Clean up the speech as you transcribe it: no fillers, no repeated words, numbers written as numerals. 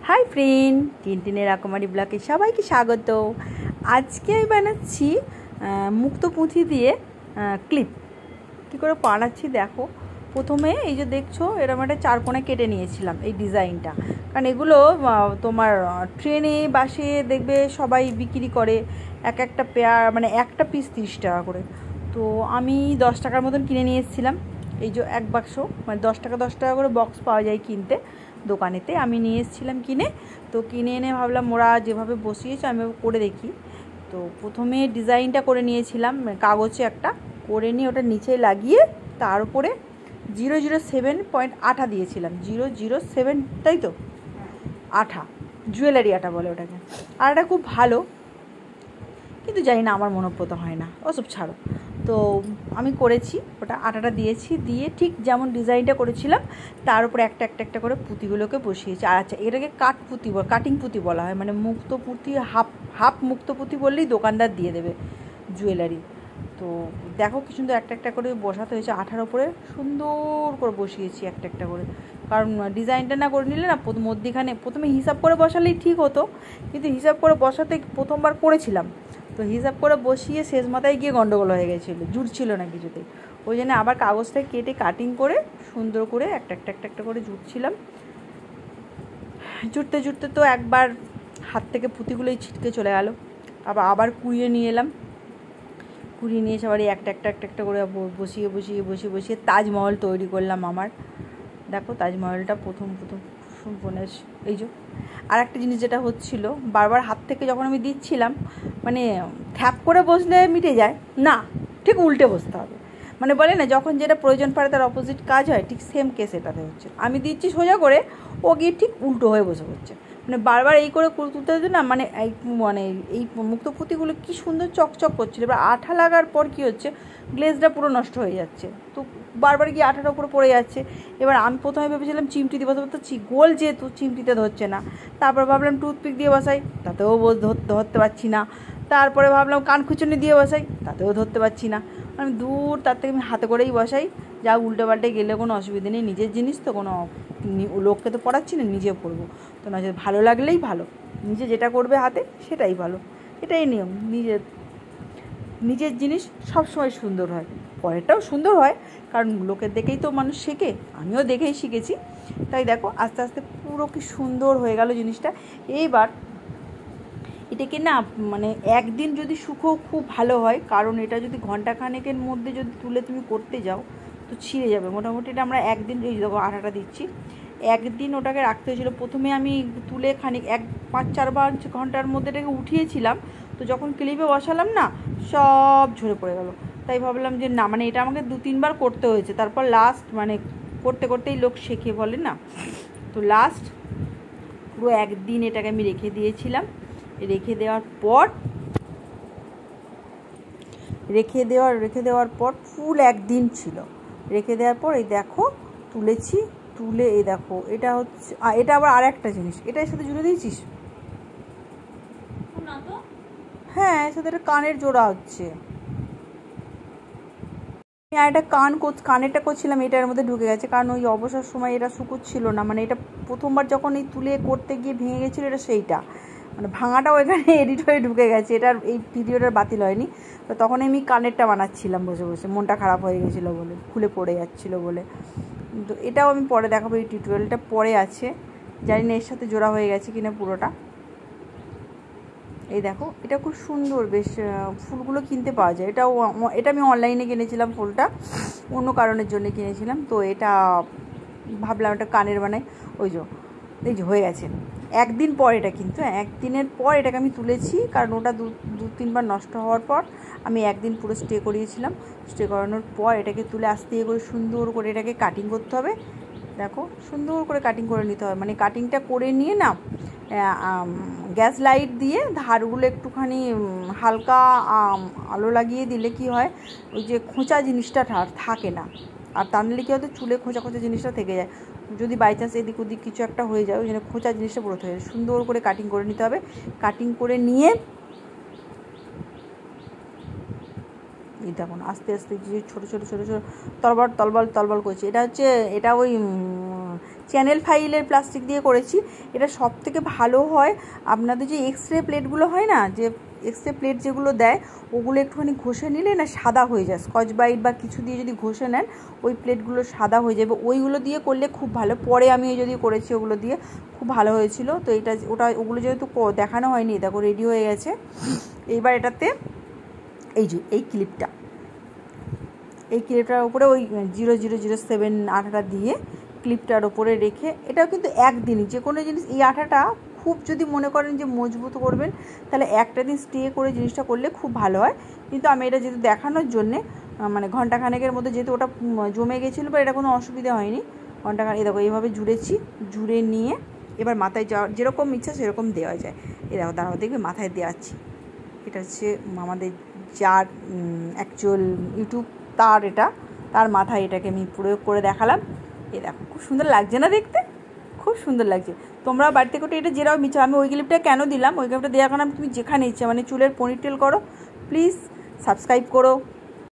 Hi friend, টিনটিনের রাকুমারি ব্লগে সবাইকে স্বাগত। আজকে আমি বানাচ্ছি মুক্তো পুঁথি দিয়ে ক্লিপ। কী করে বানাচ্ছি দেখো। প্রথমে এই যে দেখছো এরকম একটা চারকোনা কেটে নিয়েছিলাম এই ডিজাইনটা, কারণ এগুলো তোমার ট্রেনে বাসে দেখবে সবাই বিক্রি করে এক একটা পেয়ার, মানে একটা পিস 30 টাকা করে। তো আমি 10 টাকার মতন কিনে নিয়ে এসেছিলাম। এই যে এক বাক্স, মানে 10 টাকা করে বক্স পাওয়া যায় কিনতে দোকানেতে, আমি নিয়ে এসেছিলাম কিনে। তো কিনে এনে ভাবলাম ওরা যেভাবে বসিয়েছে আমি করে দেখি। তো প্রথমে ডিজাইনটা করে নিয়েছিলাম কাগজে একটা করে নিয়ে ওটা নিচে লাগিয়ে তার উপরে 007 পয়েন্ট আঠা দিয়েছিলাম। 007, তাই তো, আঠা, জুয়েলারি আঠা বলে ওটাকে। আর এটা খুব ভালো, কিন্তু জানি না আমার মনোপ্রত হয় না, ওসব ছাড়ো। তো আমি করেছি ওটা, আটাটা দিয়েছি, দিয়ে ঠিক যেমন ডিজাইনটা করেছিলাম তার উপরে একটা একটা একটা করে পুঁতিগুলোকে বসিয়েছি। আর আচ্ছা, এটাকে কাটিং পুঁতি বলা হয়, মানে মুক্তো পুঁতি হাফ মুক্তো পুঁতি বললেই দোকানদার দিয়ে দেবে জুয়েলারি। তো দেখো কি সুন্দর একটা একটা করে বসাতে হয়েছে, আঠার ওপরে সুন্দর করে বসিয়েছি একটা একটা করে। কারণ ডিজাইনটা না করে নিলে না মধ্যিখানে প্রথমে হিসাব করে বসালেই ঠিক হতো, কিন্তু হিসাব করে বসাতে প্রথমবার করেছিলাম, তো হিসাব করে বসিয়ে শেষ মাথায় গিয়ে গন্ডগোল হয়ে গেছিলো, জুটছিল না কিছুতেই। ওই জন্য আবার কাগজটা কেটে কাটিং করে সুন্দর করে একটা একটা একটা একটা করে জুটছিলাম। জুটতে জুটতে তো একবার হাত থেকে পুঁতিগুলোই ছিটকে চলে গেল। আবার কুড়িয়ে নিয়ে এলাম, কুড়িয়ে নিয়ে এসে আবার একটা একটা একটা একটা করে বসিয়ে বসিয়ে বসিয়ে বসিয়ে তাজমহল তৈরি করলাম আমার। দেখো তাজমহলটা প্রথম মানে এই যে। আর একটা জিনিস যেটা হচ্ছিল, বারবার হাত থেকে যখন আমি দিচ্ছিলাম, মানে থ্যাপ করে বসলে মিটে যায় না, ঠিক উল্টে বসতে হবে। মানে বলে না, যখন যেটা প্রয়োজন পড়ে তার অপোজিট কাজ হয়, ঠিক সেম কেস এটাতে হচ্ছে। আমি দিচ্ছি সোজা করে, ও গিয়ে ঠিক উল্টো হয়ে বসে পড়ছে। মানে বারবার এই করে তুলতে হচ্ছে না, মানে এই মুক্তো পুঁতিগুলো কী সুন্দর চকচক করছিল। এবার আঠা লাগার পর কী হচ্ছে, গ্লেজটা পুরো নষ্ট হয়ে যাচ্ছে, তো বারবার গিয়ে আঠাটার উপরে পড়ে যাচ্ছে। এবার আমি প্রথমে ভেবেছিলাম চিমটি দিয়ে বসাবো, তো গোল যেহেতু চিমটিতে ধরছে না। তারপর ভাবলাম টুথপিক দিয়ে বসাই, তাতেও ধরতে পারছি না। তারপরে ভাবলাম কানখুচুনি দিয়ে বসাই, তাতেও ধরতে পারছি না। আমি দূর তার থেকে আমি হাতে করেই বসাই, যা উল্টে পাল্টে গেলে কোনো অসুবিধা নেই, নিজের জিনিস তো, কোনো লোককে তো পড়াচ্ছি না, নিজে পড়বো। তো না, ভালো লাগলেই ভালো, নিজে যেটা করবে হাতে সেটাই ভালো, এটাই নিয়ম। নিজের জিনিস সবসময় সুন্দর হয়, পরেরটাও সুন্দর হয়, কারণ লোকের দেখেই তো মানুষ শেখে, আমিও দেখেই শিখেছি। তাই দেখো আস্তে আস্তে পুরো কি সুন্দর হয়ে গেল জিনিসটা। এইবার এটাকে না, মানে একদিন যদি শুকো খুব ভালো হয়, কারণ এটা যদি ঘন্টাখানেকের মধ্যে যদি তুলে তুমি করতে যাও তো ছিঁড়ে যাবে। মোটামুটি এটা আমরা একদিন, এই দেখো আটাটা দিচ্ছি, একদিন ওটাকে রাখতে হয়েছিল। প্রথমে আমি তুলে 5-4 ঘন্টার মধ্যে এটাকে উঠিয়েছিলাম, তো যখন ক্লিপে বসালাম না, সব ঝরে পড়ে গেল। তাই ভাবলাম যে না, মানে এটা আমাকে 2-3 বার করতে হয়েছে, তারপর লাস্ট মানে করতে করতেই লোক শেখে বলে না, তো লাস্ট পুরো একদিন এটাকে আমি রেখে দিয়েছিলাম। রেখে দেওয়ার পর ফুল একদিন ছিল। রেখে দেওয়ার পর এই দেখো তুলেছি, তুলে এই দেখো এটা হচ্ছে, এটা আবার আর একটা জিনিস, এটার সাথে জুড়ে দিয়েছিস, হ্যাঁ এর সাথে একটা কানের জোড়া হচ্ছে। আমি আর একটা কানেরটা করছিলাম, এটার মধ্যে ঢুকে গেছে, কারণ ওই অবসর সময় এটা শুকোচ্ছিল না, মানে এটা প্রথমবার যখন এই তুলে করতে গিয়ে ভেঙে গেছিলো, এটা সেইটা মানে ভাঙাটাও এখানে এডিট হয়ে ঢুকে গেছে, এটার এই ভিডিওটার বাতিল হয়নি। তো তখন আমি কানেরটা বানাচ্ছিলাম বসে বসে, মনটা খারাপ হয়ে গেছিলো বলে, খুলে পড়ে যাচ্ছিলো বলে। তো এটাও আমি পরে দেখাবো, এই টিউটোরিয়ালটা পরে আছে, জানি না এর সাথে জোড়া হয়ে গেছে কিনা পুরোটা। এই দেখো এটা খুব সুন্দর, বেশ ফুলগুলো কিনতে পাওয়া যায়। এটা আমি অনলাইনে কিনেছিলাম, ফুলটা অন্য কারণের জন্য কিনেছিলাম। তো এটা ভাবলাম এটা কানের বানাই, এই যে হয়ে গেছে। একদিন পর এটা, কিন্তু একদিনের পর এটাকে আমি তুলেছি, কারণ ওটা 2-3 বার নষ্ট হওয়ার পর আমি একদিন পুরো স্টে করিয়েছিলাম। স্টে করানোর পর এটাকে তুলে আস্তে করে সুন্দর করে এটাকে কাটিং করতে হবে। দেখো সুন্দর করে কাটিং করে নিতে হবে, মানে কাটিংটা করে নিয়ে না, গ্যাস লাইট দিয়ে ধারগুলো একটুখানি হালকা আলো লাগিয়ে দিলে কি হয়, ওই যে খোঁচা জিনিসটা থাকে না। আর তা নিলে কী হয়তো চুলে খোঁচা জিনিসটা থেকে যায়, যদি বাই চান্স এদিক ওদিক কিছু একটা হয়ে যায়, ওই জন্য খোঁচা জিনিসটা পুরো থেকে যায়। সুন্দর করে কাটিং করে নিতে হবে। কাটিং করে নিয়ে এই দেখুন আস্তে আস্তে যে ছোটো ছোটো তলবল করছে, এটা হচ্ছে, এটা ওই চ্যানেল ফাইলের প্লাস্টিক দিয়ে করেছি। এটা সব থেকে ভালো হয় আপনাদের যে এক্সরে প্লেটগুলো হয় না, যে এক্সরে প্লেট যেগুলো দেয় ওগুলো একটুখানি ঘষে নিলে না সাদা হয়ে যায়, স্কচ ব্রাইট বা কিছু দিয়ে যদি ঘষে নেন ওই প্লেটগুলো সাদা হয়ে যাবে, ওইগুলো দিয়ে করলে খুব ভালো। পরে আমি যদি করেছি ওগুলো দিয়ে খুব ভালো হয়েছিল। তো ওগুলো যেহেতু দেখানো হয়নি, দেখো রেডি হয়ে গেছে। এইবার এটাতে এই ক্লিপটার উপরে ওই 0007 আঠাটা দিয়ে ক্লিপটার ওপরে রেখে, এটাও কিন্তু একদিনই যে কোনো জিনিস, এই আঠাটা খুব যদি মনে করেন যে মজবুত করবেন তাহলে একটা দিন স্টে করে জিনিসটা করলে খুব ভালো হয়। কিন্তু আমি এটা যেহেতু দেখানোর জন্যে মানে ঘন্টাখানেকের মধ্যে যেহেতু ওটা জমে গেছিলো, বা এটা কোনো অসুবিধা হয়নি, ঘন্টাখানেক দেখো এইভাবে জুড়ে নিয়ে এবার মাথায় যেরকম ইচ্ছা সেরকম দেওয়া যায়। দেখো তারপর দেখবে মাথায় দেওয়াচ্ছি। এটা হচ্ছে আমাদের যার অ্যাকচুয়াল ইউটিউব তার মাথায় এটাকে আমি প্রয়োগ করে দেখালাম। দেখো খুব সুন্দর লাগছে না দেখতে, খুব সুন্দর লাগছে। তোমরা বাড়িতে করে এটা যেরকম ইচ্ছা, আমি ওই ক্লিপটা কেন দিলাম, ওই ক্লিপটা দেওয়ার কারণে তুমি যেখানে ইচ্ছা মানে চুলের পনিটেল করো। প্লিজ সাবস্ক্রাইব করো।